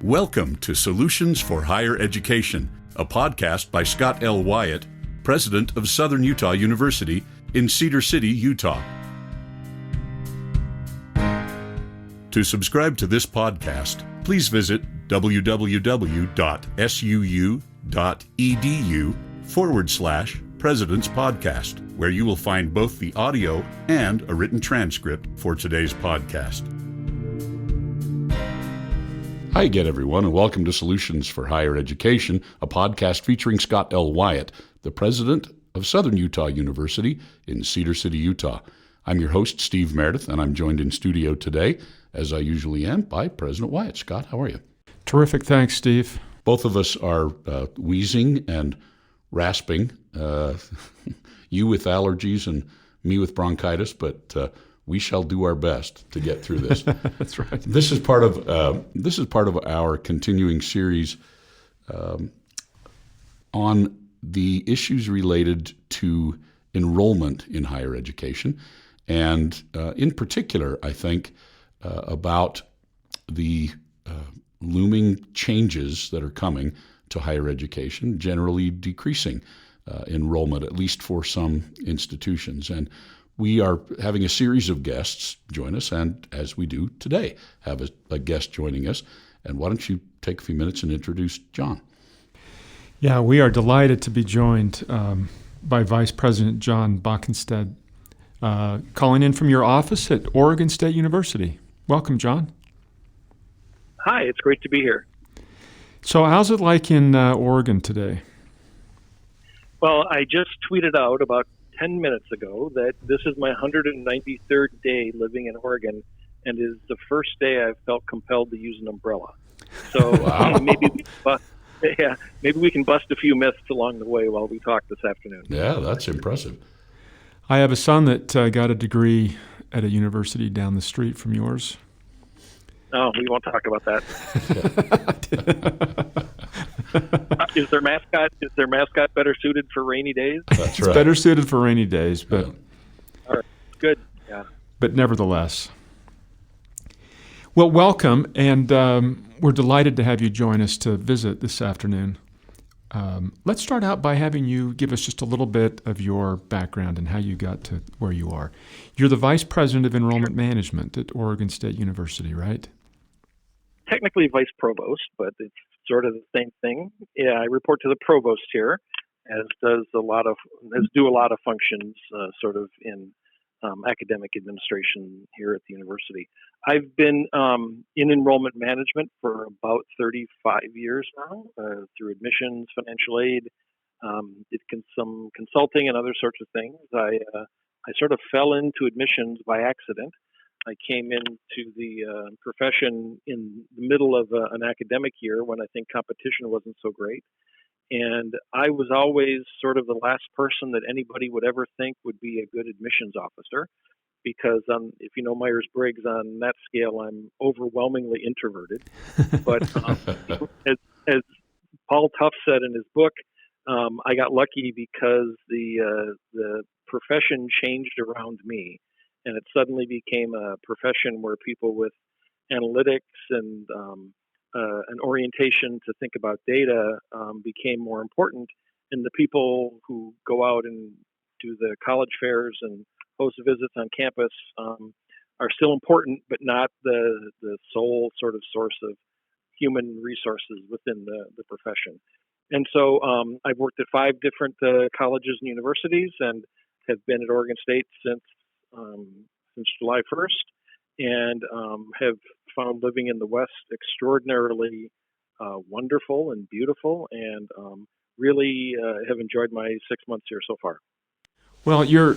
Welcome to Solutions for Higher Education, a podcast by Scott L. Wyatt, president of Southern Utah University in Cedar City, Utah. To subscribe to this podcast, please visit www.suu.edu/President's Podcast, where you will find both the audio and a written transcript for today's podcast. Hi again, everyone, and welcome to Solutions for Higher Education, a podcast featuring Scott L. Wyatt, the president of Southern Utah University in Cedar City, Utah. I'm your host, Steve Meredith, and I'm joined in studio today, as I usually am, by President Wyatt. Scott, how are you? Terrific. Thanks, Steve. Both of us are wheezing and rasping, you with allergies and me with bronchitis, but we shall do our best to get through this. That's right. This is part of our continuing series on the issues related to enrollment in higher education, and in particular, I think about the looming changes that are coming to higher education, generally decreasing enrollment, at least for some institutions. And we are having a series of guests join us, and as we do today, have a guest joining us. And why don't you take a few minutes and introduce Jon? Yeah, we are delighted to be joined by Vice President Jon Boeckenstedt, calling in from your office at Oregon State University. Welcome, Jon. Hi, it's great to be here. So how's it like in Oregon today? Well, I just tweeted out about 10 minutes ago that this is my 193rd day living in Oregon, and is the first day I've felt compelled to use an umbrella. So wow. maybe we can bust a few myths along the way while we talk this afternoon. Yeah, that's impressive. I have a son that got a degree at a university down the street from yours. No, we won't talk about that. Is their mascot better suited for rainy days? That's It's right. better suited for rainy days, but All right, good. Yeah. but nevertheless. Well, welcome, and we're delighted to have you join us to visit this afternoon. Let's start out by having you give us just a little bit of your background and how you got to where you are. You're the Vice President of Enrollment Management at Oregon State University, right? Technically vice provost, but it's sort of the same thing. Yeah, I report to the provost here, as do a lot of functions, sort of in academic administration here at the university. I've been in enrollment management for about 35 years now, through admissions, financial aid, did some consulting and other sorts of things. I sort of fell into admissions by accident. I came into the profession in the middle of an academic year when I think competition wasn't so great. And I was always sort of the last person that anybody would ever think would be a good admissions officer, because if you know Myers-Briggs, on that scale, I'm overwhelmingly introverted. But as Paul Tuff said in his book, I got lucky because the profession changed around me. And it suddenly became a profession where people with analytics and an orientation to think about data became more important. And the people who go out and do the college fairs and host visits on campus are still important, but not the sole sort of source of human resources within the profession. And so I've worked at 5 different colleges and universities, and have been at Oregon State since July 1st, and have found living in the West extraordinarily wonderful and beautiful, and really have enjoyed my 6 months here so far. Well, you're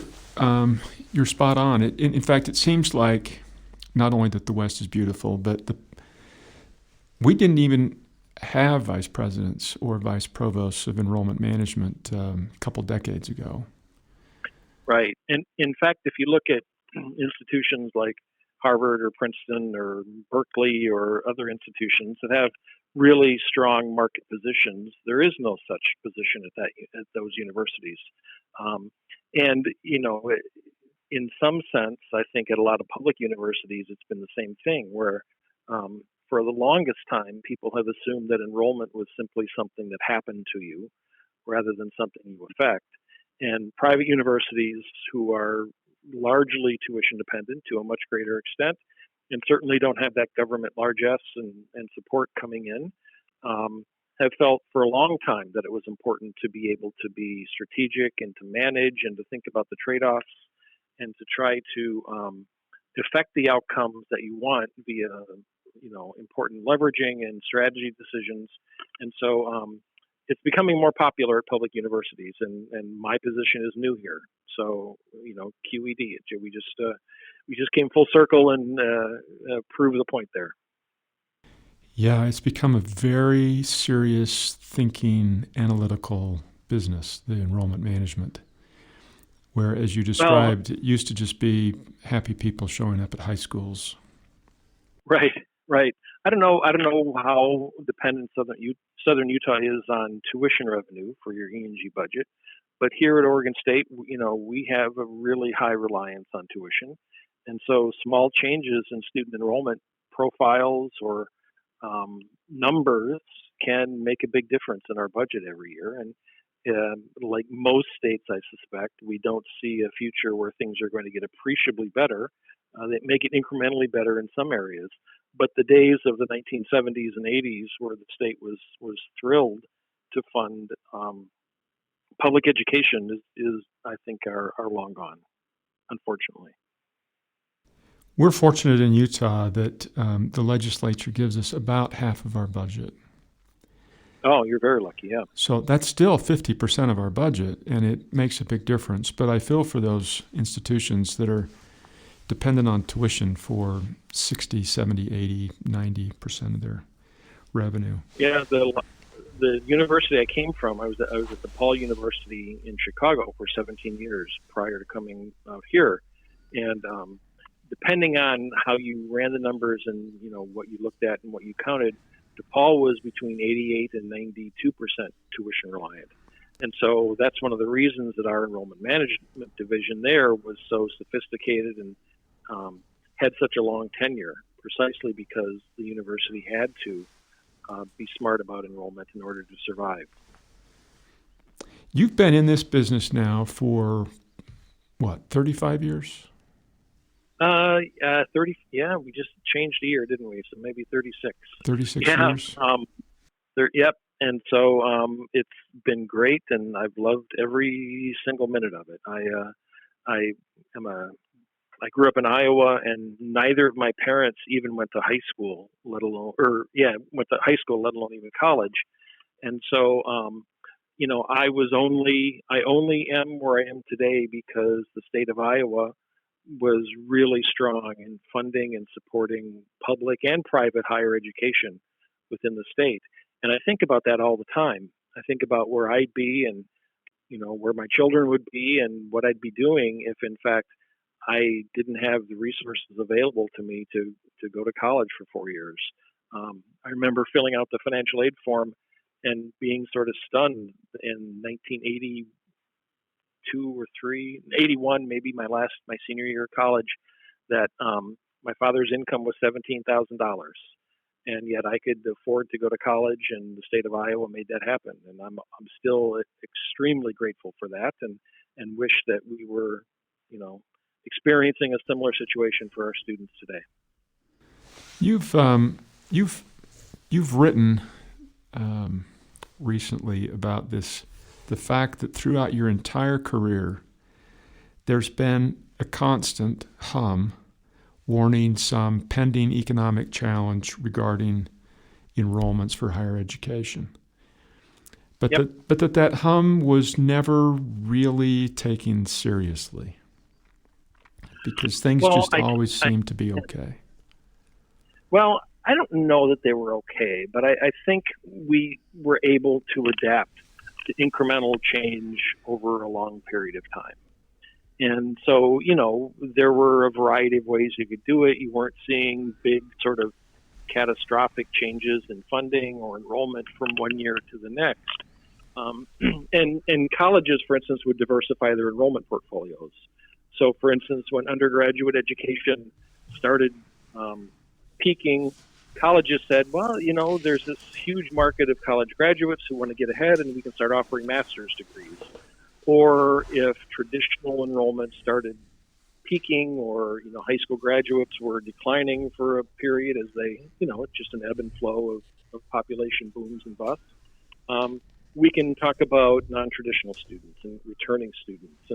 spot on. In fact, it seems like not only that the West is beautiful, but we didn't even have vice presidents or vice provosts of enrollment management a couple decades ago. Right. And in fact, if you look at institutions like Harvard or Princeton or Berkeley or other institutions that have really strong market positions, there is no such position at those universities. And, you know, in some sense, I think at a lot of public universities, it's been the same thing, where for the longest time, people have assumed that enrollment was simply something that happened to you rather than something you affect. And private universities, who are largely tuition dependent to a much greater extent, and certainly don't have that government largesse and support coming in, have felt for a long time that it was important to be able to be strategic and to manage and to think about the trade-offs and to try to affect the outcomes that you want via, important leveraging and strategy decisions. And so it's becoming more popular at public universities, and my position is new here. So, QED, we just came full circle and proved the point there. Yeah, it's become a very serious thinking, analytical business, the enrollment management, where, as you described, it used to just be happy people showing up at high schools. Right. I don't know how dependent Southern Utah is on tuition revenue for your E&G budget, but here at Oregon State, we have a really high reliance on tuition, and so small changes in student enrollment profiles or numbers can make a big difference in our budget every year. And like most states, I suspect, we don't see a future where things are going to get appreciably better. They make it incrementally better in some areas. But the days of the 1970s and 80s where the state was thrilled to fund public education is I think, are long gone, unfortunately. We're fortunate in Utah that the legislature gives us about half of our budget. Oh, you're very lucky, yeah. So that's still 50% of our budget, and it makes a big difference. But I feel for those institutions that are dependent on tuition for 60, 70, 80, 90% of their revenue. Yeah, the university I came from, I was at the Paul University in Chicago for 17 years prior to coming out here. And depending on how you ran the numbers and what you looked at and what you counted, DePaul was between 88 and 92% tuition reliant. And so that's one of the reasons that our enrollment management division there was so sophisticated and had such a long tenure, precisely because the university had to be smart about enrollment in order to survive. You've been in this business now for, 35 years? 30. Yeah, we just changed a year, didn't we? So maybe 36. 36 years. Yep. And so it's been great, and I've loved every single minute of it. I grew up in Iowa, and neither of my parents even went to high school, let alone even college. And so, I only am where I am today because the state of Iowa was really strong in funding and supporting public and private higher education within the state. And I think about that all the time. I think about where I'd be and, where my children would be and what I'd be doing if, in fact, I didn't have the resources available to me to go to college for 4 years. I remember filling out the financial aid form and being sort of stunned in 1982 or 81, maybe my senior year of college, that my father's income was $17,000. And yet I could afford to go to college, and the state of Iowa made that happen. And I'm still extremely grateful for that, and wish that we were, experiencing a similar situation for our students today. You've written recently about this, the fact that throughout your entire career, there's been a constant hum warning some pending economic challenge regarding enrollments for higher education. But Yep. that hum was never really taken seriously because things always seemed to be okay. Well, I don't know that they were okay, but I think we were able to adapt to incremental change over a long period of time. And so, there were a variety of ways you could do it. You weren't seeing big sort of catastrophic changes in funding or enrollment from one year to the next. And colleges, for instance, would diversify their enrollment portfolios. So, for instance, when undergraduate education started peaking colleges said, well, there's this huge market of college graduates who want to get ahead, and we can start offering master's degrees. Or if traditional enrollment started peaking, or high school graduates were declining for a period as they, it's just an ebb and flow of population booms and busts. We can talk about non-traditional students and returning students,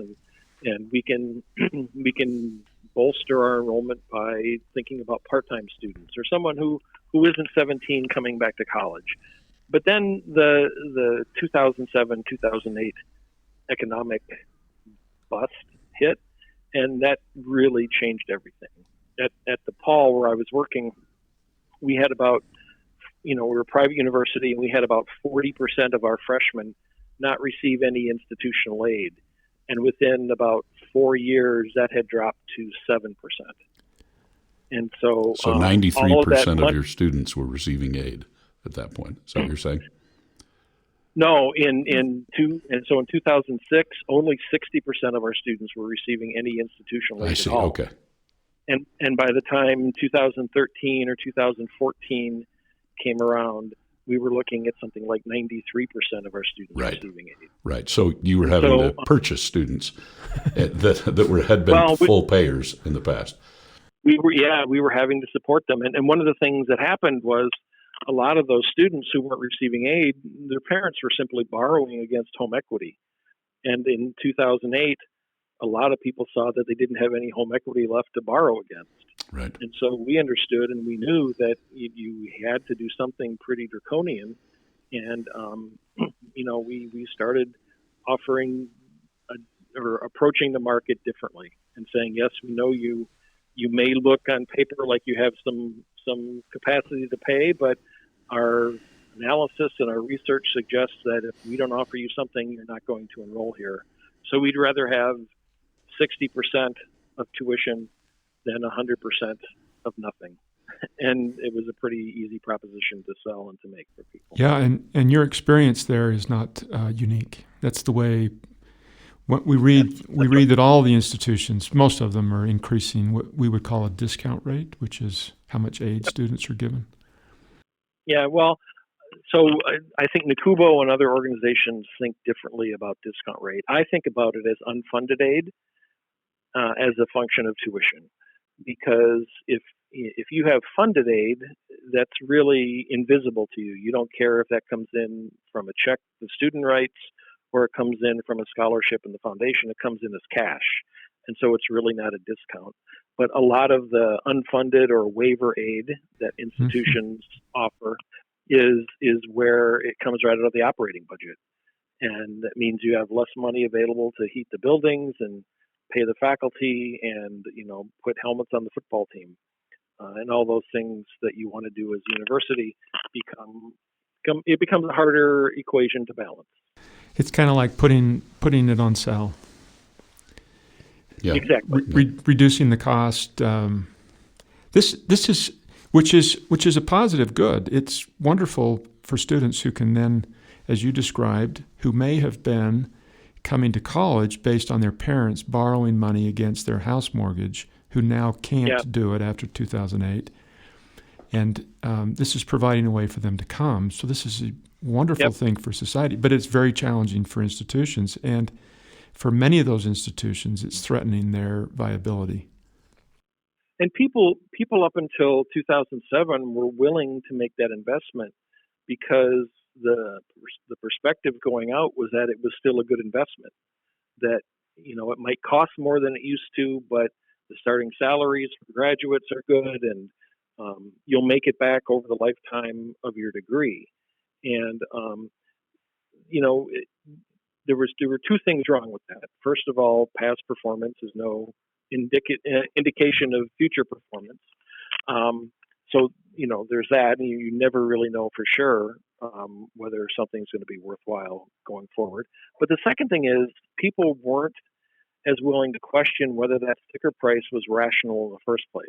and we can bolster our enrollment by thinking about part-time students or someone who isn't 17 coming back to college. But then the 2007-2008 economic bust hit, and that really changed everything. At the Paul where I was working, we had about, we were a private university, and we had about 40% of our freshmen not receive any institutional aid. And within about 4 years, that had dropped to 7%. And so 93% of your students were receiving aid at that point. Is that what you're saying? No, in 2006, only 60% of our students were receiving any institutional aid I see. at all. Okay. And by the time 2013 or 2014 came around, we were looking at something like 93% of our students receiving aid. Right. So you were having to purchase students that had been full payers in the past. We were having to support them. And one of the things that happened was a lot of those students who weren't receiving aid, their parents were simply borrowing against home equity. And in 2008, a lot of people saw that they didn't have any home equity left to borrow against. Right. And so we understood, and we knew that you had to do something pretty draconian. And, we started offering or approaching the market differently and saying, yes, we know you may look on paper like you have some capacity to pay, but our analysis and our research suggests that if we don't offer you something, you're not going to enroll here. So we'd rather have 60% of tuition than 100% of nothing. And it was a pretty easy proposition to sell and to make for people. Yeah, and your experience there is not unique. That's the way what we read. We read that all the institutions, most of them, are increasing what we would call a discount rate, which is how much aid students are given. Yeah, well, so I think NACUBO and other organizations think differently about discount rate. I think about it as unfunded aid as a function of tuition, because if you have funded aid, that's really invisible to you. You don't care if that comes in from a check to student rights or it comes in from a scholarship in the foundation. It comes in as cash, and so it's really not a discount. But a lot of the unfunded or waiver aid that institutions offer is where it comes right out of the operating budget. And that means you have less money available to heat the buildings and pay the faculty and, put helmets on the football team. And all those things that you want to do as a university becomes a harder equation to balance. It's kind of like putting it on sale. Yeah. Exactly. Reducing the cost. This is which is a positive good. It's wonderful for students who can then, as you described, who may have been coming to college based on their parents borrowing money against their house mortgage, who now can't do it after 2008. And this is providing a way for them to come. So this is a wonderful thing for society, but it's very challenging for institutions. And for many of those institutions, it's threatening their viability. And people up until 2007 were willing to make that investment because the perspective going out was that it was still a good investment. That it might cost more than it used to, but the starting salaries for graduates are good, and you'll make it back over the lifetime of your degree. And there were two things wrong with that. First of all, past performance is no indication of future performance. So there's that, and you never really know for sure whether something's going to be worthwhile going forward. But the second thing is people weren't as willing to question whether that sticker price was rational in the first place.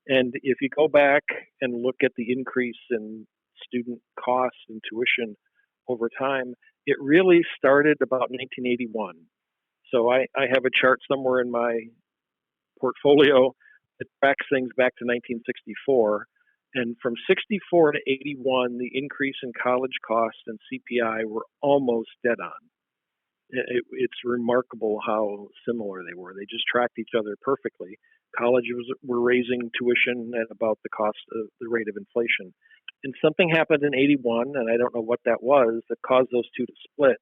And if you go back and look at the increase in student costs and tuition over time, it really started about 1981. So I have a chart somewhere in my portfolio that tracks things back to 1964. And from 64 to 81, the increase in college costs and CPI were almost dead on. It's remarkable how similar they were. They just tracked each other perfectly. Colleges were raising tuition at about the cost of the rate of inflation. And something happened in 81, and I don't know what that was, that caused those two to split.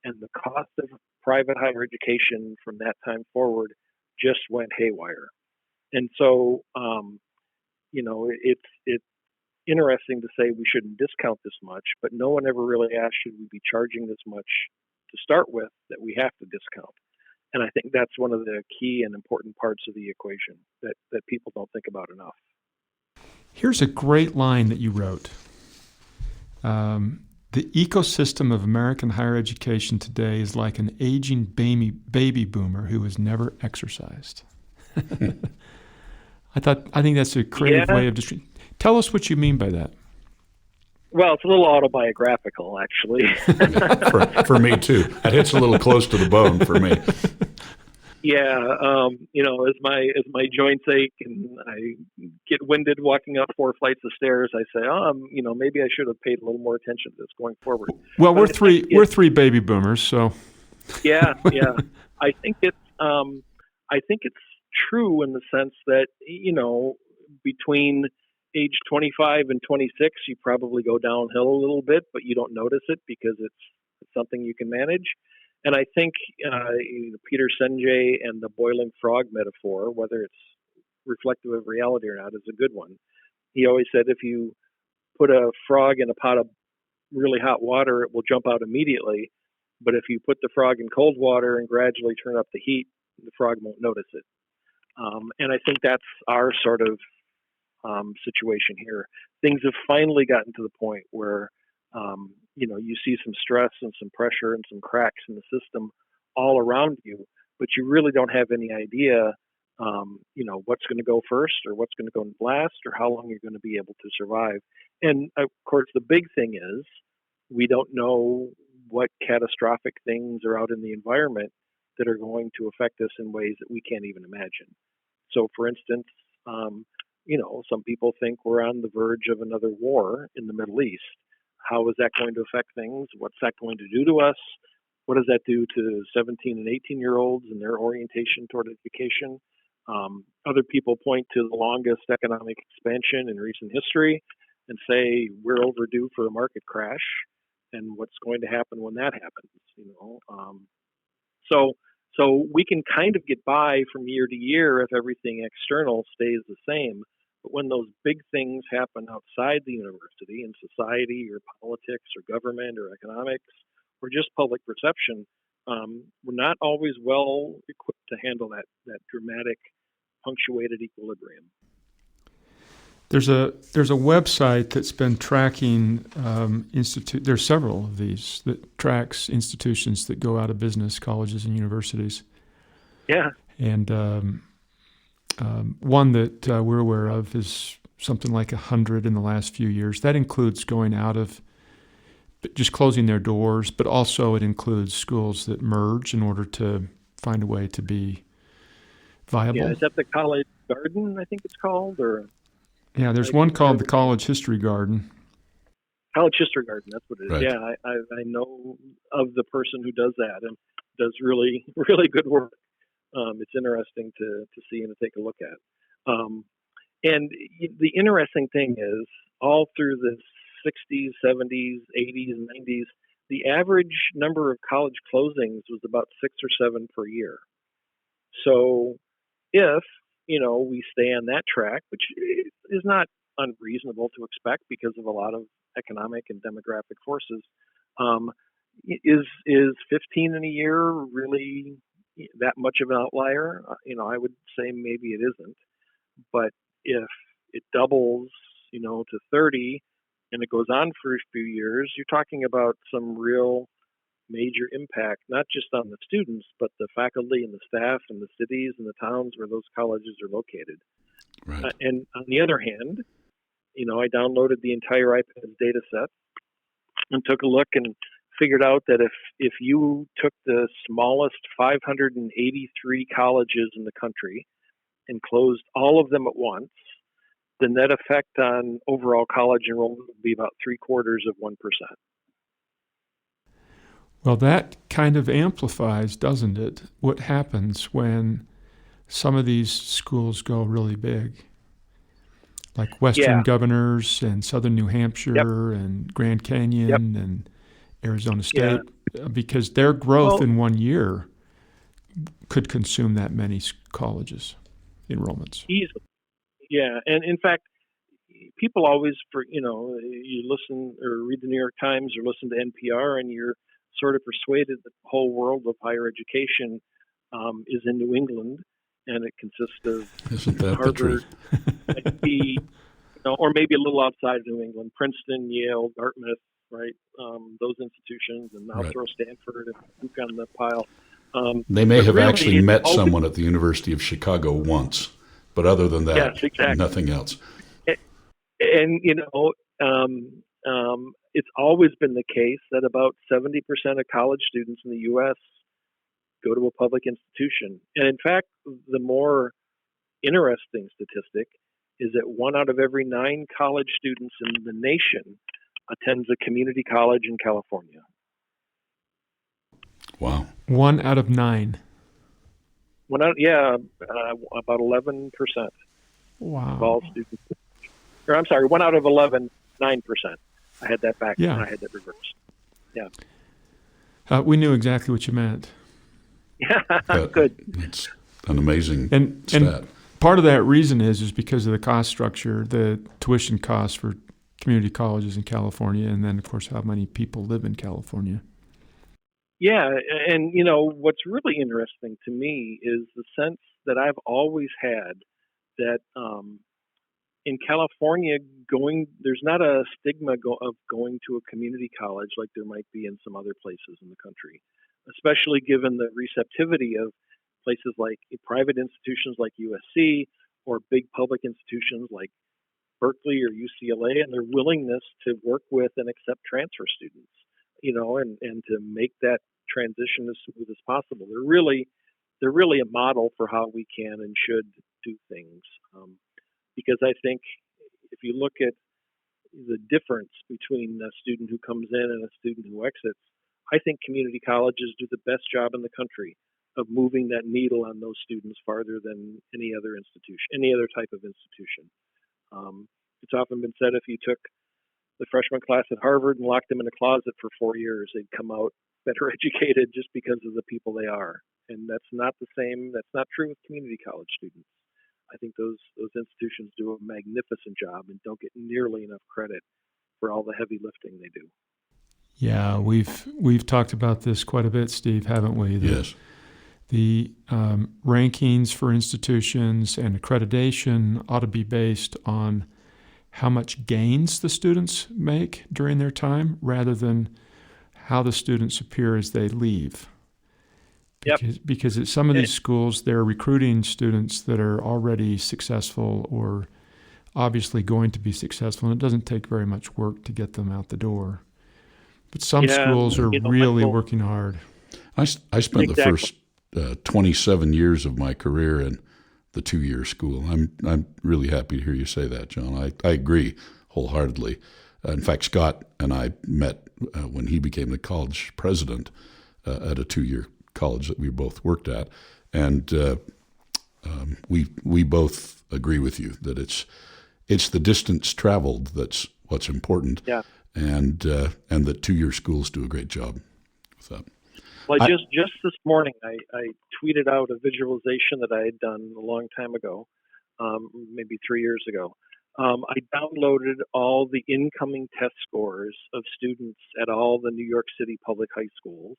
And the cost of private higher education from that time forward just went haywire. And so, it's interesting to say we shouldn't discount this much, but no one ever really asked, should we be charging this much to start with that we have to discount? And I think that's one of the key and important parts of the equation that people don't think about enough. Here's a great line that you wrote. The ecosystem of American higher education today is like an aging baby boomer who has never exercised. I think that's a creative way of tell us what you mean by that. Well, it's a little autobiographical, actually. for me too. That hits a little close to the bone for me. Yeah, as my joints ache and I get winded walking up 4 flights of stairs, I say, maybe I should have paid a little more attention to this going forward. Well, we're three baby boomers, so. Yeah. I think it's true in the sense that between age 25 and 26, you probably go downhill a little bit, but you don't notice it because it's something you can manage. And I think Peter Senge and the boiling frog metaphor, whether it's reflective of reality or not, is a good one. He always said if you put a frog in a pot of really hot water, it will jump out immediately. But if you put the frog in cold water and gradually turn up the heat, the frog won't notice it. And I think that's our sort of situation here. Things have finally gotten to the point where you see some stress and some pressure and some cracks in the system all around you, but you really don't have any idea, what's going to go first or what's going to go last or how long you're going to be able to survive. And of course, the big thing is we don't know what catastrophic things are out in the environment that are going to affect us in ways that we can't even imagine. So, for instance, some people think we're on the verge of another war in the Middle East. How is that going to affect things? What's that going to do to us? What does that do to 17 and 18-year-olds and their orientation toward education? Other people point to the longest economic expansion in recent history and say we're overdue for a market crash, and what's going to happen when that happens? So we can kind of get by from year to year if everything external stays the same. But when those big things happen outside the university in society or politics or government or economics or just public perception, we're not always well equipped to handle that dramatic punctuated equilibrium. There's a website that's been tracking there's several of these that tracks institutions that go out of business, colleges and universities. Yeah. And one that we're aware of is something like 100 in the last few years. That includes going out of just closing their doors, but also it includes schools that merge in order to find a way to be viable. Yeah, is that the College Garden, I think it's called, or? Yeah, there's one called the College History Garden. College History Garden, that's what it is. Right. Yeah, I know of the person who does that and does really, really good work. It's interesting to see and to take a look at. And the interesting thing is, all through the 60s, 70s, 80s, and 90s, the average number of college closings was about 6 or 7 per year. So if we stay on that track, which is not unreasonable to expect because of a lot of economic and demographic forces, is 15 in a year really that much of an outlier? I would say maybe it isn't. But if it doubles, to 30, and it goes on for a few years, you're talking about some real major impact, not just on the students, but the faculty and the staff and the cities and the towns where those colleges are located. Right. And on the other hand, I downloaded the entire IPEDS data set and took a look and figured out that if you took the smallest 583 colleges in the country and closed all of them at once, the net effect on overall college enrollment would be about 0.75%. Well, that kind of amplifies, doesn't it, what happens when some of these schools go really big, like Western Yeah. Governors and Southern New Hampshire and Grand Canyon and Arizona State, because their growth in 1 year could consume that many colleges' enrollments. Easily. Yeah, and in fact, people always, you listen or read the New York Times or listen to NPR, and you're sort of persuaded that the whole world of higher education is in New England, and it consists of Isn't that Harvard, the truth? MIT, or maybe a little outside of New England, Princeton, Yale, Dartmouth, right? Those institutions, and now throw Stanford and Duke on the pile. They may have really, actually met someone at the University of Chicago once, but other than that, yes, exactly. nothing else. And it's always been the case that about 70% of college students in the U.S. go to a public institution. And in fact, the more interesting statistic is that 1 out of every 9 college students in the nation attends a community college in California. Wow. 1 out of 9. About 11% Wow. of all students. Or I'm sorry, 1 out of 11, 9%. I had that back. Yeah. I had that reversed. Yeah. We knew exactly what you meant. Yeah, good. It's an amazing And stat. part of that reason is because of the cost structure, the tuition costs for community colleges in California, and then, of course, how many people live in California. Yeah, and what's really interesting to me is the sense that I've always had that in California, there's not a stigma of going to a community college like there might be in some other places in the country, especially given the receptivity of places like private institutions like USC or big public institutions like Berkeley or UCLA, and their willingness to work with and accept transfer students, and to make that transition as smooth as possible. They're really a model for how we can and should do things. Because I think if you look at the difference between a student who comes in and a student who exits, I think community colleges do the best job in the country of moving that needle on those students farther than any other institution, any other type of institution. It's often been said if you took the freshman class at Harvard and locked them in a closet for 4 years, they'd come out better educated just because of the people they are. And that's not the same. That's not true with community college students. I think those institutions do a magnificent job and don't get nearly enough credit for all the heavy lifting they do. Yeah, we've talked about this quite a bit, Steve, haven't we? Yes. The rankings for institutions and accreditation ought to be based on how much gains the students make during their time rather than how the students appear as they leave. Because at some of these schools, they're recruiting students that are already successful or obviously going to be successful, and it doesn't take very much work to get them out the door. But some schools are really working hard. I spent the first 27 years of my career in the 2-year school. I'm really happy to hear you say that, John. I agree wholeheartedly. In fact, Scott and I met when he became the college president at a 2-year college that we both worked at, and we both agree with you that it's the distance traveled that's what's important. Yeah. And the 2-year schools do a great job with that. Well, just this morning, I tweeted out a visualization that I had done a long time ago, maybe 3 years ago. I downloaded all the incoming test scores of students at all the New York City public high schools,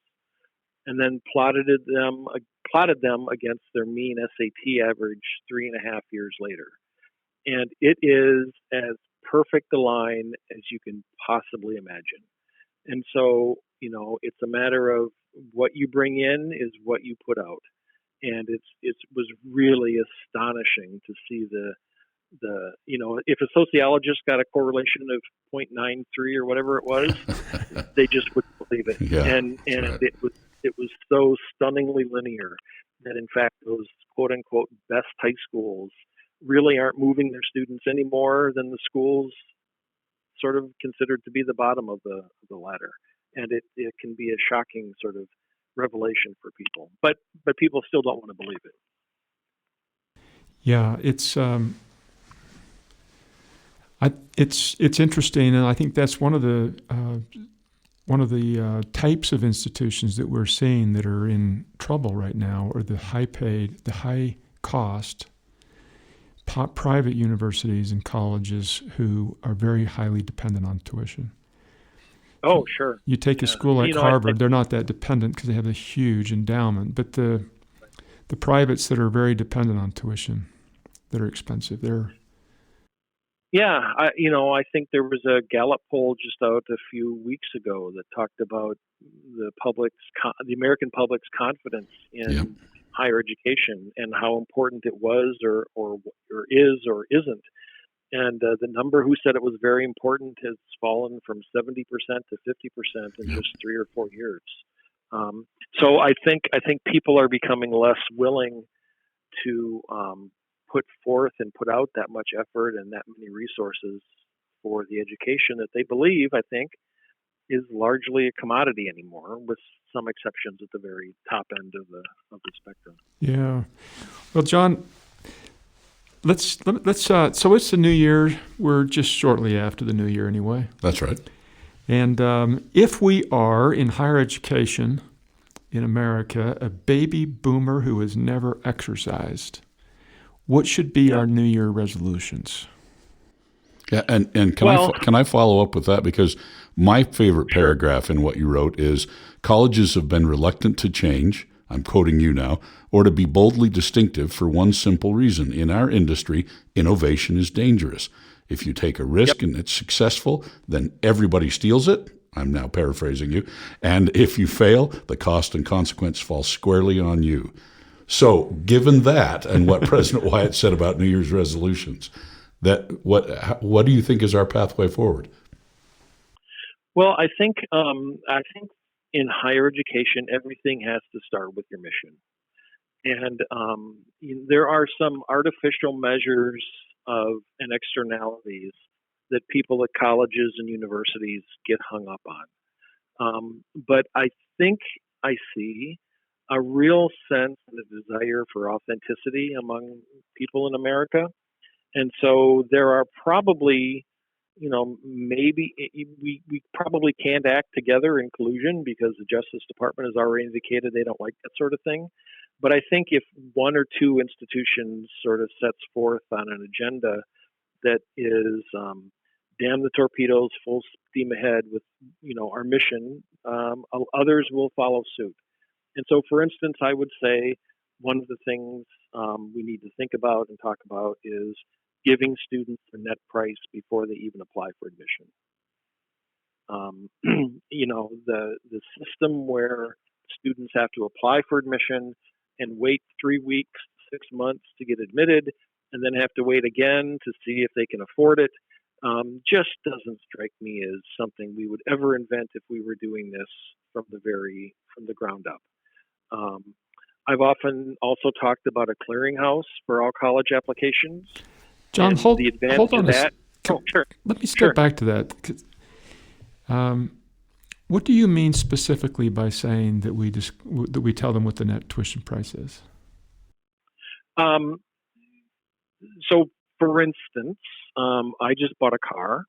and then plotted them against their mean SAT average 3.5 years later. And it is as perfect a line as you can possibly imagine. And so, it's a matter of what you bring in is what you put out. And it was really astonishing to see the if a sociologist got a correlation of 0.93 or whatever it was, they just wouldn't believe it. Yeah, and right. it was so stunningly linear that in fact those quote unquote best high schools really aren't moving their students any more than the schools sort of considered to be the bottom of the ladder. And it can be a shocking sort of revelation for people. But people still don't want to believe it. Yeah, it's interesting, and I think that's one of the types of institutions that we're seeing that are in trouble right now, are the high cost private universities and colleges who are very highly dependent on tuition. Oh, sure. You take a school like Harvard, they're not that dependent because they have a huge endowment, but the privates that are very dependent on tuition, that are expensive, Yeah, I think there was a Gallup poll just out a few weeks ago that talked about the American public's confidence in higher education and how important it was or is or isn't. And the number who said it was very important has fallen from 70% to 50% in just 3 or 4 years. So I think people are becoming less willing to put forth and put out that much effort and that many resources for the education that they believe, I think, is largely a commodity anymore, with some exceptions at the very top end of the spectrum. Yeah. Well, Jon, let's so it's the new year. We're just shortly after the new year anyway. That's right. And if we are in higher education in America a baby boomer who has never exercised, what should be our New Year resolutions? Yeah, and can I follow up with that? Because my favorite paragraph in what you wrote is, colleges have been reluctant to change, I'm quoting you now, or to be boldly distinctive for one simple reason. In our industry, innovation is dangerous. If you take a risk and it's successful, then everybody steals it. I'm now paraphrasing you. And if you fail, the cost and consequence fall squarely on you. So given that and what President Wyatt said about New Year's resolutions, what do you think is our pathway forward? Well, I think in higher education, everything has to start with your mission. And there are some artificial measures and externalities that people at colleges and universities get hung up on. But I think I see a real sense and a desire for authenticity among people in America. And so there are probably, maybe we probably can't act together in collusion because the Justice Department has already indicated they don't like that sort of thing. But I think if one or two institutions sort of sets forth on an agenda that is damn the torpedoes, full steam ahead with, our mission, others will follow suit. And so, for instance, I would say one of the things we need to think about and talk about is giving students a net price before they even apply for admission. The system where students have to apply for admission and wait 3 weeks, 6 months to get admitted, and then have to wait again to see if they can afford it, just doesn't strike me as something we would ever invent if we were doing this from the ground up. I've often also talked about a clearinghouse for all college applications. Jon, hold on. Sure. Let me step back to that. What do you mean specifically by saying that we tell them what the net tuition price is? So, for instance, I just bought a car,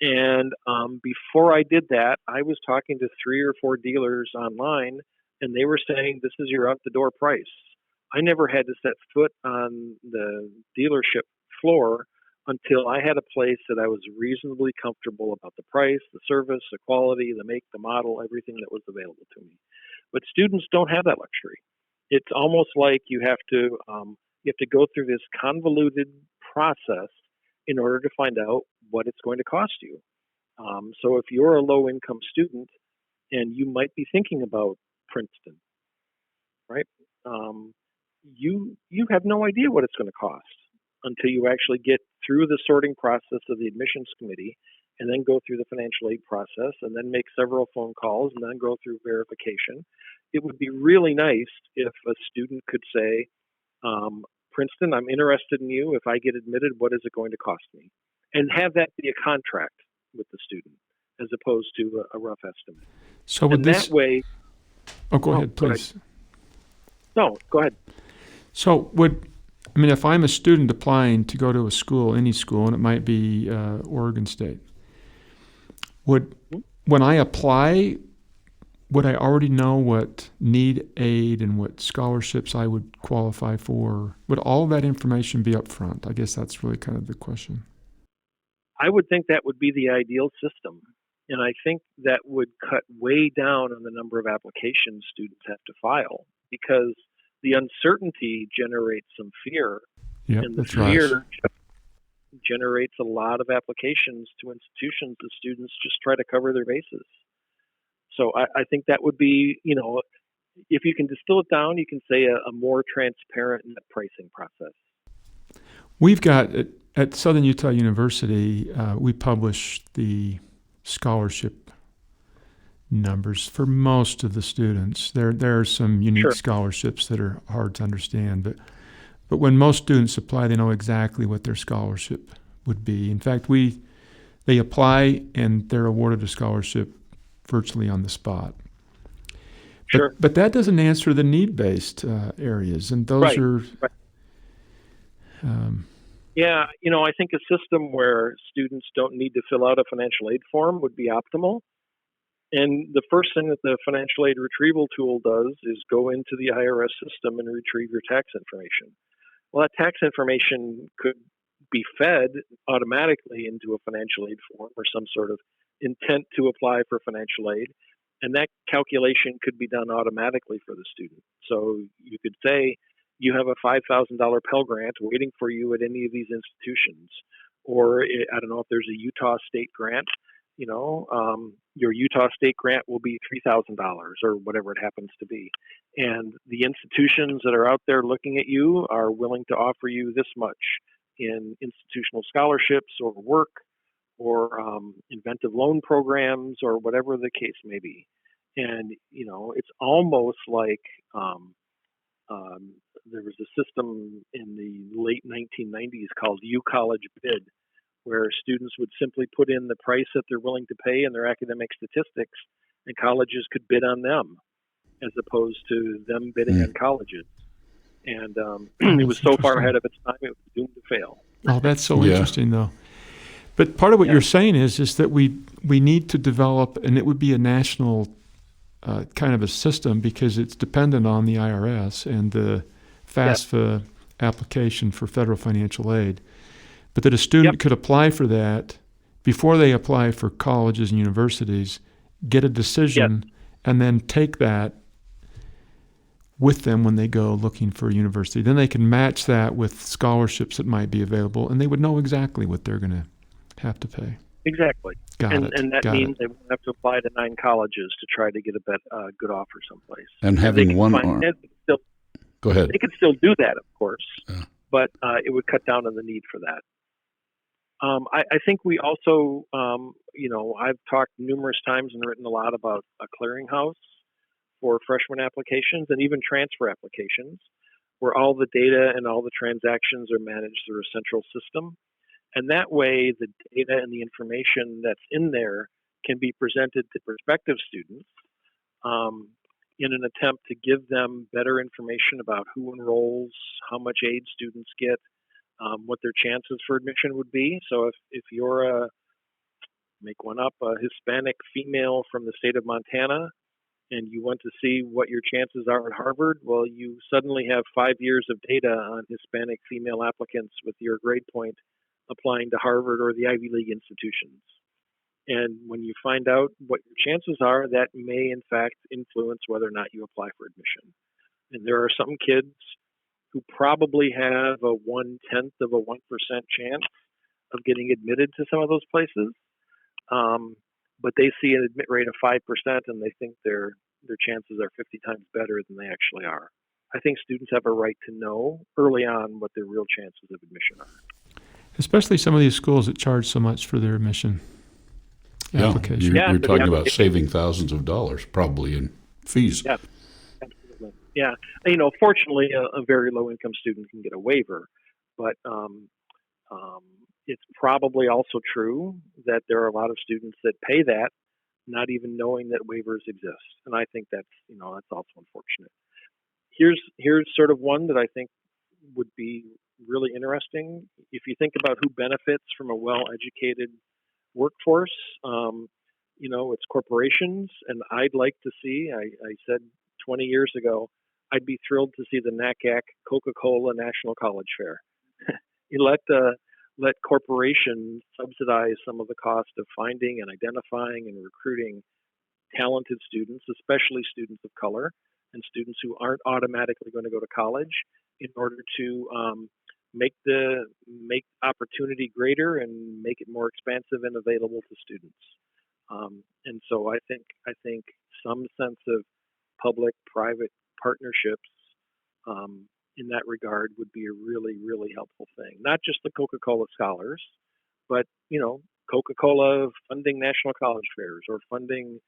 and before I did that, I was talking to 3 or 4 dealers online, and they were saying this is your out-the-door price. I never had to set foot on the dealership floor until I had a place that I was reasonably comfortable about the price, the service, the quality, the make, the model, everything that was available to me. But students don't have that luxury. It's almost like you have to go through this convoluted process in order to find out what it's going to cost you. So if you're a low-income student and you might be thinking about Princeton, right? You have no idea what it's going to cost until you actually get through the sorting process of the admissions committee and then go through the financial aid process and then make several phone calls and then go through verification. It would be really nice if a student could say, Princeton, I'm interested in you. If I get admitted, what is it going to cost me? And have that be a contract with the student as opposed to a rough estimate. So with and this, that way, go ahead, please. No, go ahead. So if I'm a student applying to go to a school, any school, and it might be Oregon State, when I apply, would I already know what need aid and what scholarships I would qualify for? Would all that information be up front? I guess that's really kind of the question. I would think that would be the ideal system. And I think that would cut way down on the number of applications students have to file, because the uncertainty generates some fear. Yeah, and the that's fear right. generates a lot of applications to institutions. The students just try to cover their bases. So I think that would be, if you can distill it down, you can say a more transparent net pricing process. We've got, at Southern Utah University, we publish the scholarship numbers for most of the students. There are some unique scholarships that are hard to understand, but when most students apply, they know exactly what their scholarship would be. In fact, they apply and they're awarded a scholarship virtually on the spot. But that doesn't answer the need-based areas, and those are. Right. I think a system where students don't need to fill out a financial aid form would be optimal. And the first thing that the financial aid retrieval tool does is go into the IRS system and retrieve your tax information. Well, that tax information could be fed automatically into a financial aid form or some sort of intent to apply for financial aid. And that calculation could be done automatically for the student. So you could say you have a $5,000 Pell Grant waiting for you at any of these institutions. Or I don't know if there's a Utah State grant. Your Utah State grant will be $3,000 or whatever it happens to be. And the institutions that are out there looking at you are willing to offer you this much in institutional scholarships or work or inventive loan programs or whatever the case may be. And, it's almost like there was a system in the late 1990s called U-College Bid, where students would simply put in the price that they're willing to pay in their academic statistics, and colleges could bid on them as opposed to them bidding on colleges. And it was so far ahead of its time, it was doomed to fail. Oh, that's so interesting, though. But part of what you're saying is that we need to develop, and it would be a national kind of a system because it's dependent on the IRS and the FAFSA application for federal financial aid. But that a student could apply for that before they apply for colleges and universities, get a decision, and then take that with them when they go looking for a university. Then they can match that with scholarships that might be available, and they would know exactly what they're going to have to pay. Exactly. And that means they won't have to apply to 9 colleges to try to get a good offer someplace. And having one go ahead. They could still do that, of course, but it would cut down on the need for that. I think we also, I've talked numerous times and written a lot about a clearinghouse for freshman applications and even transfer applications, where all the data and all the transactions are managed through a central system. And that way, the data and the information that's in there can be presented to prospective students in an attempt to give them better information about who enrolls, how much aid students get, what their chances for admission would be. So if you're a Hispanic female from the state of Montana and you want to see what your chances are at Harvard, well, you suddenly have 5 years of data on Hispanic female applicants with your grade point applying to Harvard or the Ivy League institutions. And when you find out what your chances are, that may in fact influence whether or not you apply for admission. And there are some kids who probably have a 1/10 of a 1% chance of getting admitted to some of those places. But they see an admit rate of 5% and they think their chances are 50 times better than they actually are. I think students have a right to know early on what their real chances of admission are. Especially some of these schools that charge so much for their admission application. You're talking about saving thousands of dollars probably in fees. Yeah, absolutely. Yeah. Fortunately, a very low income student can get a waiver, but um, it's probably also true that there are a lot of students that pay that, not even knowing that waivers exist. And I think that's also unfortunate. Here's sort of one that I think would be really interesting. If you think about who benefits from a well-educated workforce, it's corporations, and I'd like to see. I said 20 years ago, I'd be thrilled to see the NACAC Coca-Cola National College Fair. You let corporations subsidize some of the cost of finding and identifying and recruiting talented students, especially students of color and students who aren't automatically going to go to college, in order to make opportunity greater and make it more expansive and available to students. And so I think some sense of public-private partnerships in that regard would be a really, really helpful thing. Not just the Coca-Cola scholars, but Coca-Cola funding national college fairs or funding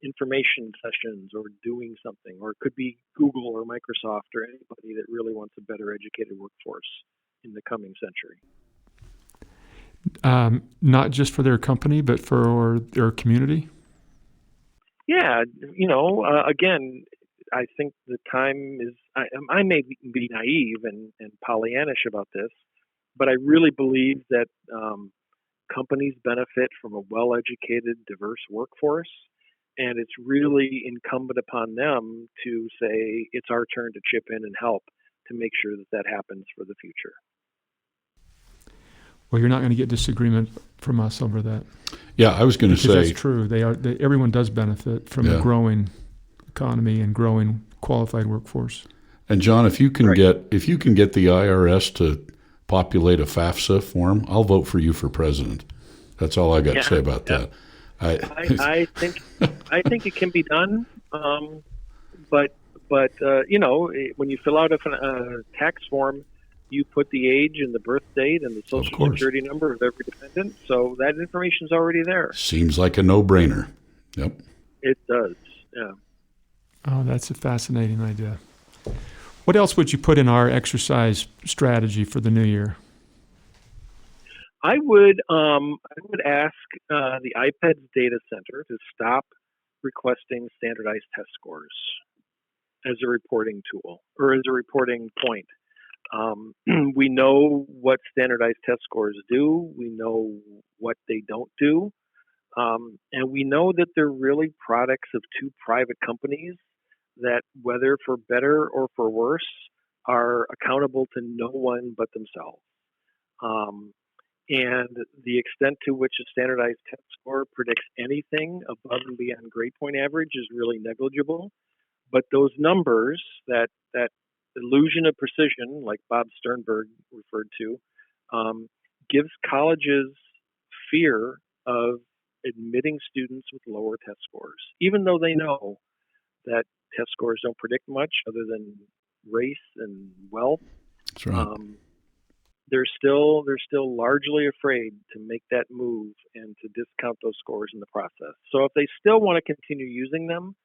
information sessions or doing something, or it could be Google or Microsoft or anybody that really wants a better educated workforce in the coming century. Not just for their company, but for their community? Yeah, again, I think the time is, I may be naive and Pollyannish about this, but I really believe that companies benefit from a well-educated, diverse workforce, and it's really incumbent upon them to say, it's our turn to chip in and help to make sure that that happens for the future. Well, you're not going to get disagreement from us over that. Yeah, I was going to say that's true. Everyone does benefit from a growing economy and growing qualified workforce. And John, if you can get the IRS to populate a FAFSA form, I'll vote for you for president. That's all I got to say about that. I think it can be done, but when you fill out a tax form, you put the age and the birth date and the social security number of every dependent, so that information is already there. Seems like a no-brainer. Yep. It does. Yeah. Oh, that's a fascinating idea. What else would you put in our exercise strategy for the new year? I would ask the IPEDS data center to stop requesting standardized test scores as a reporting tool or as a reporting point. We know what standardized test scores do. We know what they don't do. And we know that they're really products of two private companies that, whether for better or for worse, are accountable to no one but themselves. And the extent to which a standardized test score predicts anything above and beyond grade point average is really negligible. But those numbers, that illusion of precision, like Bob Sternberg referred to, gives colleges fear of admitting students with lower test scores, even though they know that test scores don't predict much other than race and wealth. That's right. They're still largely afraid to make that move and to discount those scores in the process. So if they still want to continue using them,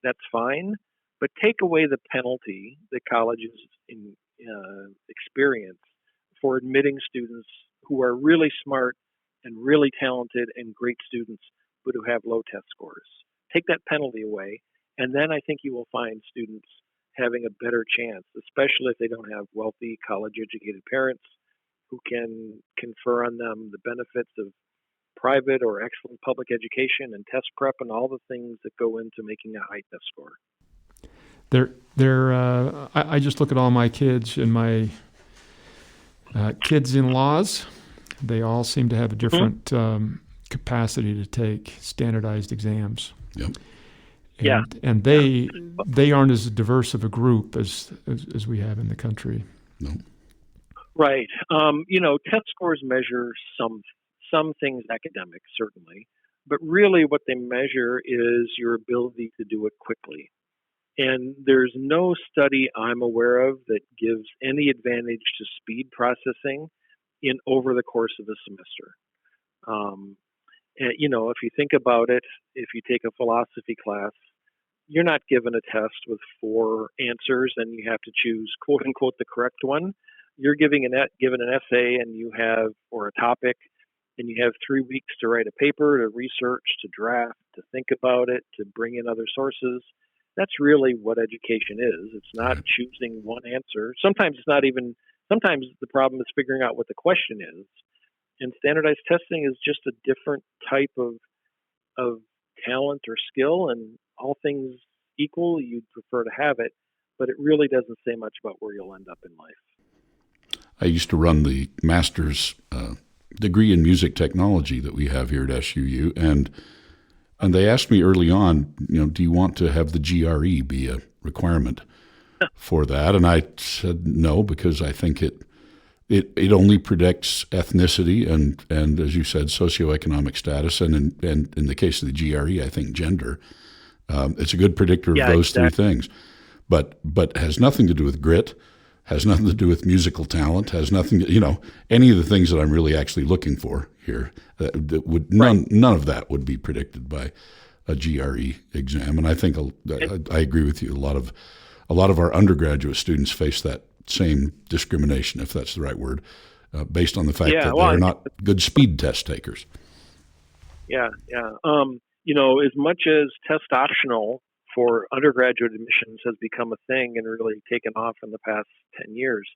that's fine, but take away the penalty that colleges experience for admitting students who are really smart and really talented and great students, but who have low test scores. Take that penalty away, and then I think you will find students having a better chance, especially if they don't have wealthy, college-educated parents who can confer on them the benefits of private or excellent public education and test prep and all the things that go into making a high test score. I just look at all my kids and my kids-in-laws. They all seem to have a different capacity to take standardized exams. Yep. And they aren't as diverse of a group as we have in the country. No. Right. Test scores measure some things academic, certainly, but really what they measure is your ability to do it quickly. And there's no study I'm aware of that gives any advantage to speed processing over the course of a semester. If you think about it, if you take a philosophy class, you're not given a test with 4 answers and you have to choose quote unquote the correct one. You're given an essay and or a topic, and you have 3 weeks to write a paper, to research, to draft, to think about it, to bring in other sources. That's really what education is. It's not choosing one answer. Sometimes the problem is figuring out what the question is. And standardized testing is just a different type of talent or skill, and all things equal, you'd prefer to have it, but it really doesn't say much about where you'll end up in life. I used to run the master's degree in music technology that we have here at SUU, and they asked me early on, do you want to have the GRE be a requirement for that? And I said no, because I think it only predicts ethnicity and as you said, socioeconomic status, and in the case of the GRE, I think gender. It's a good predictor of those 3 things, but has nothing to do with grit, has nothing to do with musical talent, has nothing to, any of the things that I'm really actually looking for here. That would none of that would be predicted by a GRE exam, and I think I agree with you. A lot of our undergraduate students face that same discrimination, if that's the right word, based on the fact that they're not good speed test takers. As much as test optional for undergraduate admissions has become a thing and really taken off in the past 10 years,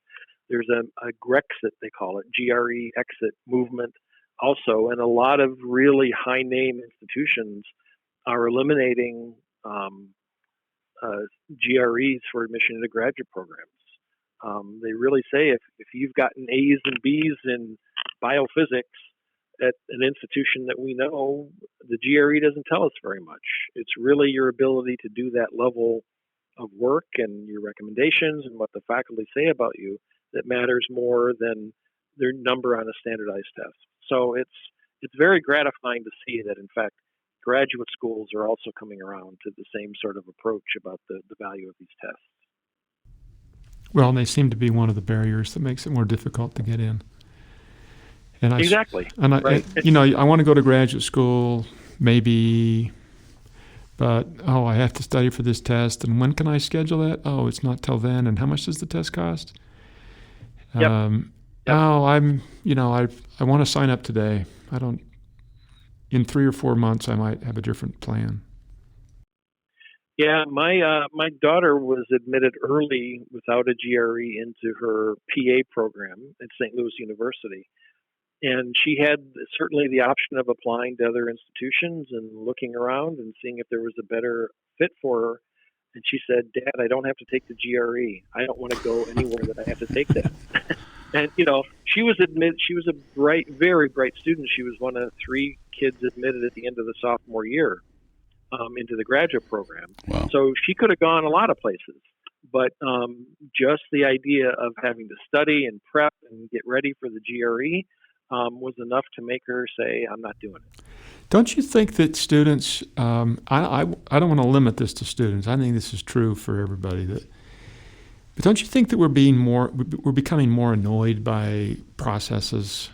there's a Grexit, they call it, GRE exit movement also, and a lot of really high-name institutions are eliminating GREs for admission into graduate programs. They really say if you've gotten A's and B's in biophysics at an institution that we know, the GRE doesn't tell us very much. It's really your ability to do that level of work and your recommendations and what the faculty say about you that matters more than their number on a standardized test. So it's very gratifying to see that, in fact, graduate schools are also coming around to the same sort of approach about the value of these tests. Well, and they seem to be one of the barriers that makes it more difficult to get in. And Exactly. I want to go to graduate school, maybe, but I have to study for this test. And when can I schedule that? Oh, it's not till then. And how much does the test cost? Yep. I want to sign up today. In 3 or 4 months, I might have a different plan. Yeah, my daughter was admitted early without a GRE into her PA program at St. Louis University. And she had certainly the option of applying to other institutions and looking around and seeing if there was a better fit for her. And she said, "Dad, I don't have to take the GRE. I don't want to go anywhere that I have to take that." And, she was a bright, very bright student. She was one of 3 kids admitted at the end of the sophomore year into the graduate program. Wow. So she could have gone a lot of places. But just the idea of having to study and prep and get ready for the GRE was enough to make her say, "I'm not doing it." Don't you think that students, I don't want to limit this to students. I think this is true for everybody. But don't you think that we're becoming more annoyed by processes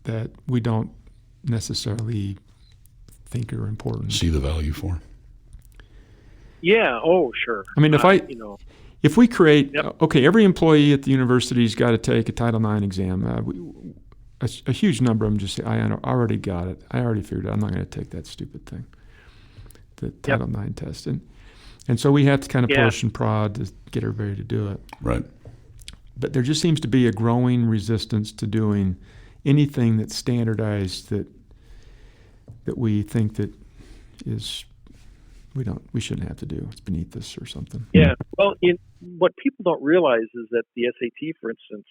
that we don't necessarily think are important? See the value for? Yeah. Oh, sure. I mean, if we create, every employee at the university's got to take a Title IX exam. A huge number of them just say, "I already got it. I already figured it. I'm not going to take that stupid thing, the Title IX test." And so we have to kind of push and prod to get everybody to do it. Right. But there just seems to be a growing resistance to doing anything that's standardized that we think that is we shouldn't have to do. It's beneath us or something. Yeah. Well, what people don't realize is that the SAT, for instance,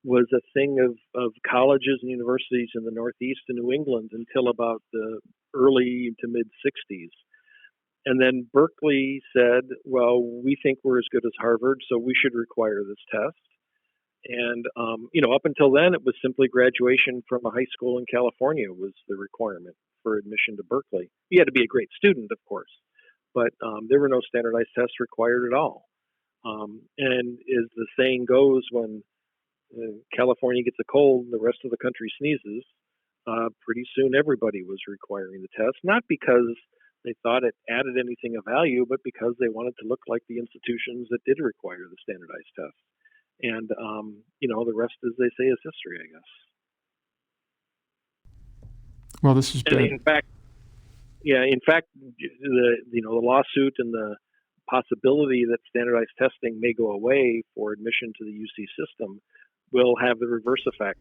was a thing of colleges and universities in the Northeast and New England until about the early to mid 60s. And then Berkeley said, "Well, we think we're as good as Harvard, so we should require this test." And, up until then, it was simply graduation from a high school in California was the requirement for admission to Berkeley. You had to be a great student, of course, but there were no standardized tests required at all. And as the saying goes, when California gets a cold and the rest of the country sneezes, pretty soon everybody was requiring the test, not because they thought it added anything of value, but because they wanted to look like the institutions that did require the standardized test. And the rest, as they say, is history, I guess. Well, this has been. In fact, the lawsuit and the possibility that standardized testing may go away for admission to the UC system will have the reverse effect.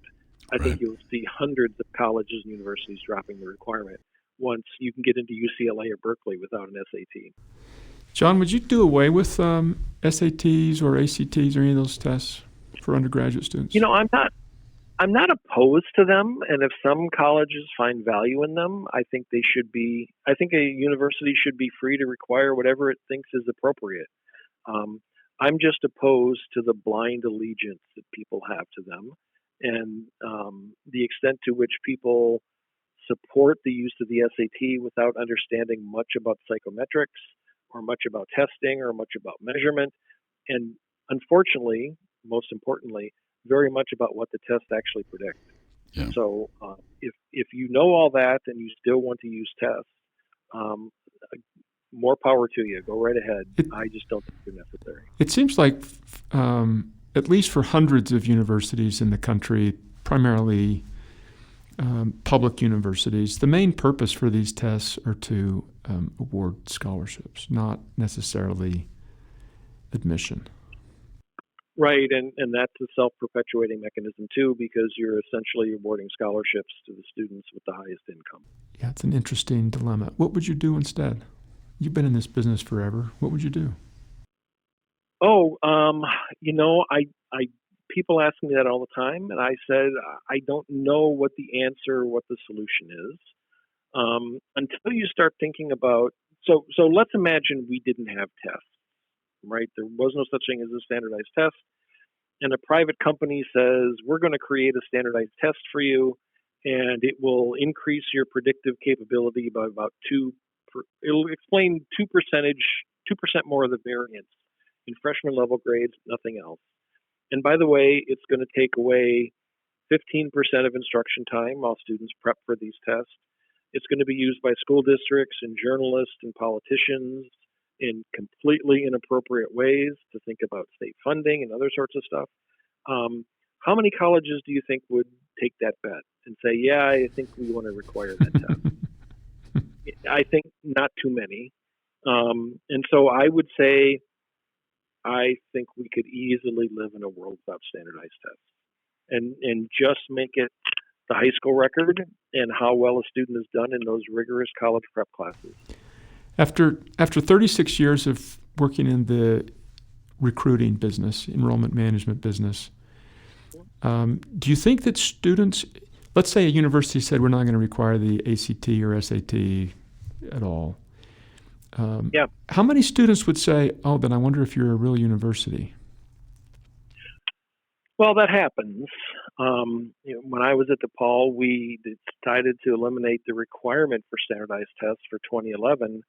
I think you'll see hundreds of colleges and universities dropping the requirement once you can get into UCLA or Berkeley without an SAT. Jon, would you do away with SATs or ACTs or any of those tests for undergraduate students? I'm not opposed to them, and if some colleges find value in them, I think they should be. I think a university should be free to require whatever it thinks is appropriate. I'm just opposed to the blind allegiance that people have to them, and the extent to which people support the use of the SAT without understanding much about psychometrics or much about testing or much about measurement, and unfortunately, most importantly, very much about what the tests actually predict. Yeah. So if you know all that and you still want to use tests, more power to you. Go right ahead. I just don't think they're necessary. It seems like, at least for hundreds of universities in the country, primarily public universities, the main purpose for these tests are to award scholarships, not necessarily admission. Right, and that's a self-perpetuating mechanism too, because you're essentially awarding scholarships to the students with the highest income. Yeah, it's an interesting dilemma. What would you do instead? You've been in this business forever. What would you do? I people ask me that all the time, and I said I don't know what the answer, what the solution is, until you start thinking about. So let's imagine we didn't have tests. Right? There was no such thing as a standardized test. And a private company says, we're going to create a standardized test for you, and it will increase your predictive capability by about it'll explain 2% more of the variance in freshman level grades, nothing else. And by the way, it's going to take away 15% of instruction time while students prep for these tests. It's going to be used by school districts and journalists and politicians in completely inappropriate ways to think about state funding and other sorts of stuff. How many colleges do you think would take that bet and say, yeah, I think we want to require that test? I think not too many. And so I would say, I think we could easily live in a world without standardized tests and just make it the high school record and how well a student has done in those rigorous college prep classes. After 36 years of working in the recruiting business, enrollment management business, do you think that students, let's say a university said we're not going to require the ACT or SAT at all. How many students would say, oh, then I wonder if you're a real university? Well, that happens. When I was at DePaul, we decided to eliminate the requirement for standardized tests for 2011.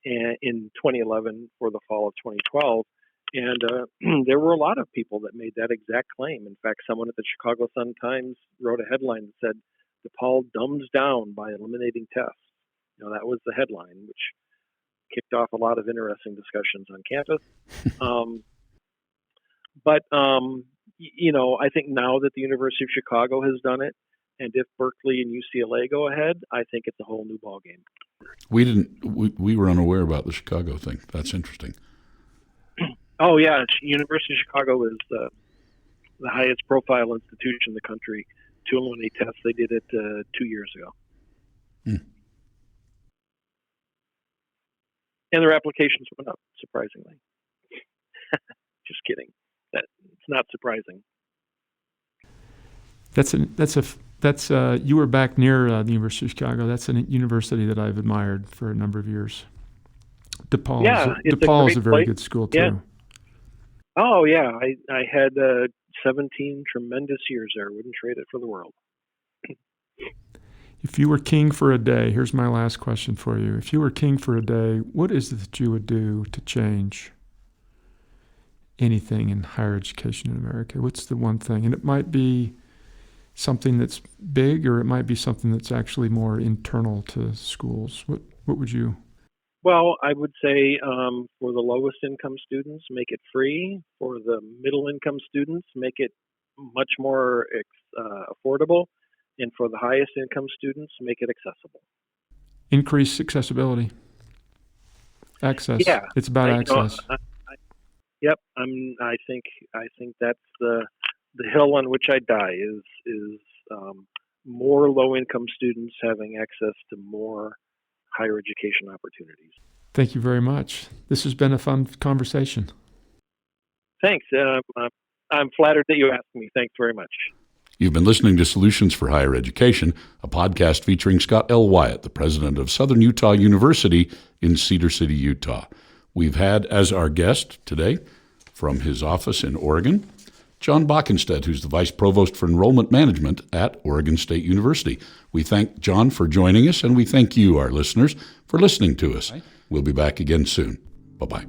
In 2011 for the fall of 2012. And there were a lot of people that made that exact claim. In fact, someone at the Chicago Sun-Times wrote a headline that said, DePaul dumbs down by eliminating tests. That was the headline, which kicked off a lot of interesting discussions on campus. I think now that the University of Chicago has done it, and if Berkeley and UCLA go ahead, I think it's a whole new ballgame. We were unaware about the Chicago thing. That's interesting. Oh yeah, University of Chicago is the highest profile institution in the country to eliminate tests. They did it 2 years ago. And their applications went up, surprisingly. Just kidding. It's not surprising. You were back near the University of Chicago. That's a university that I've admired for a number of years. DePaul is a very good school too. Yeah. Oh yeah, I had 17 tremendous years there. Wouldn't trade it for the world. If you were king for a day, here's my last question for you. If you were king for a day, what is it that you would do to change anything in higher education in America? What's the one thing? And it might be something that's big, or it might be something that's actually more internal to schools. What would you? Well, I would say for the lowest income students, make it free. For the middle income students, make it much more affordable. And for the highest income students, make it accessible. Increase accessibility. Access. Yeah. It's about access. Yep. I think that's the hill on which I die is more low income students having access to more higher education opportunities. Thank you very much. This has been a fun conversation. Thanks. I'm flattered that you asked me. Thanks very much. You've been listening to Solutions for Higher Education, a podcast featuring Scott L. Wyatt, the president of Southern Utah University in Cedar City, Utah. We've had as our guest today, from his office in Oregon, Jon Boeckenstedt, who's the Vice Provost for Enrollment Management at Oregon State University. We thank Jon for joining us, and we thank you, our listeners, for listening to us. We'll be back again soon. Bye-bye.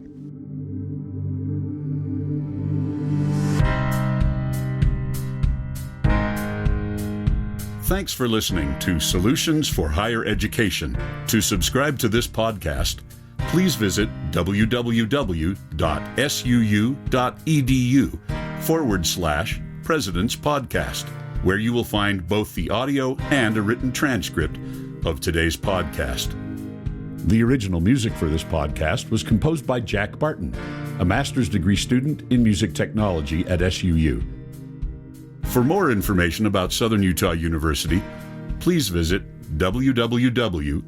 Thanks for listening to Solutions for Higher Education. To subscribe to this podcast, please visit www.suu.edu/President's Podcast, where you will find both the audio and a written transcript of today's podcast. The original music for this podcast was composed by Jack Barton, a master's degree student in music technology at SUU. For more information about Southern Utah University, please visit www.suu.edu.